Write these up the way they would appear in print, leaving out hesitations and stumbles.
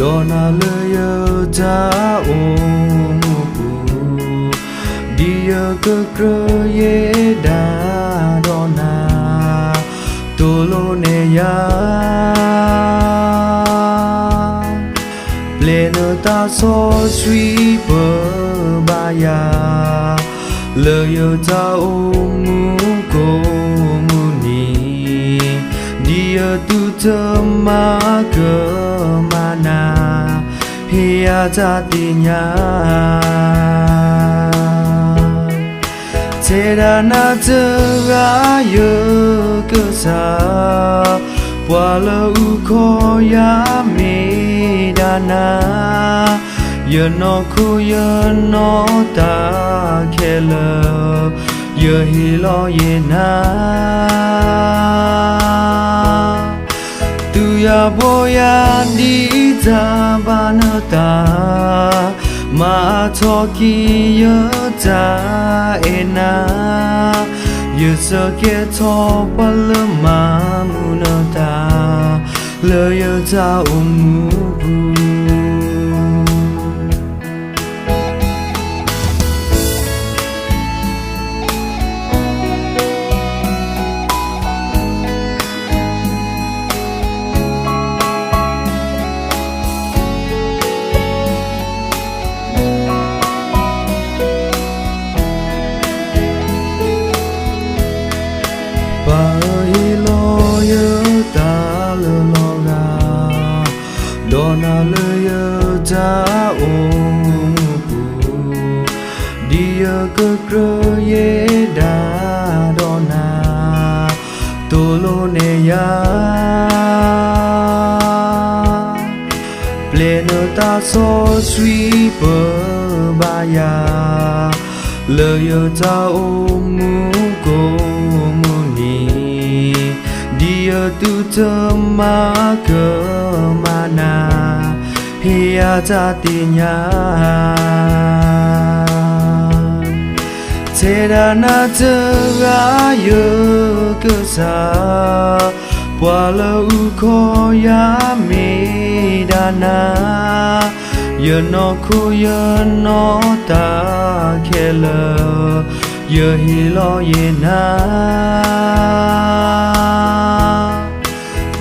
Dona lơ ta ôm dia cơ cơ ye da dona tolo ne ya pleno ta so sui bơ ba ya lơ yo ta ôm ko muni dia tu tema ke mana hia jatinya Terana terayo kesa Wala uko ya medana Yano ku yano ta kela Yahilo yena Tuya boya di tabanata Ma toki yo ta ena Yo sake to palama munata Le yo ta umubu Dona lơ ta ôm dia cơ cơ ye da dona tolo ne ya pleno ta so sui bơ ba ya lơ yo ta ôm ko muni dia tu tema ke mana hia jatinya Terana terayo kesa Wala uko ya medana Yano ku yano ta kela Yahilo yena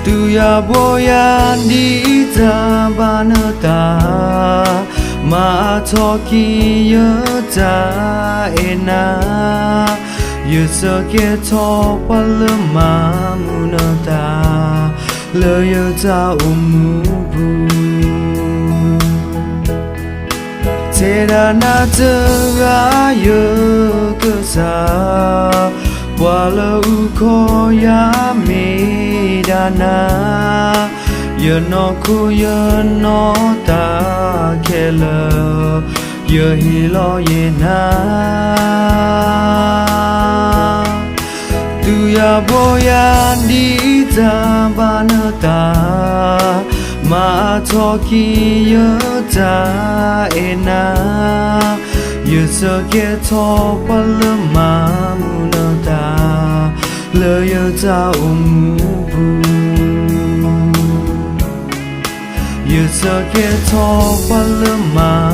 Tuya boya di tabanata Ma toki yo ta ena Yo sake to palama munata Le yo ta umubu Terana terayo kesa Wala uko ya medana Yano ku yano ta kela Yahilo yena Tuya boya di tabanata Ma toki yo ta ena Yo sake to palama munata Le yo ta umubu Yo sake to palama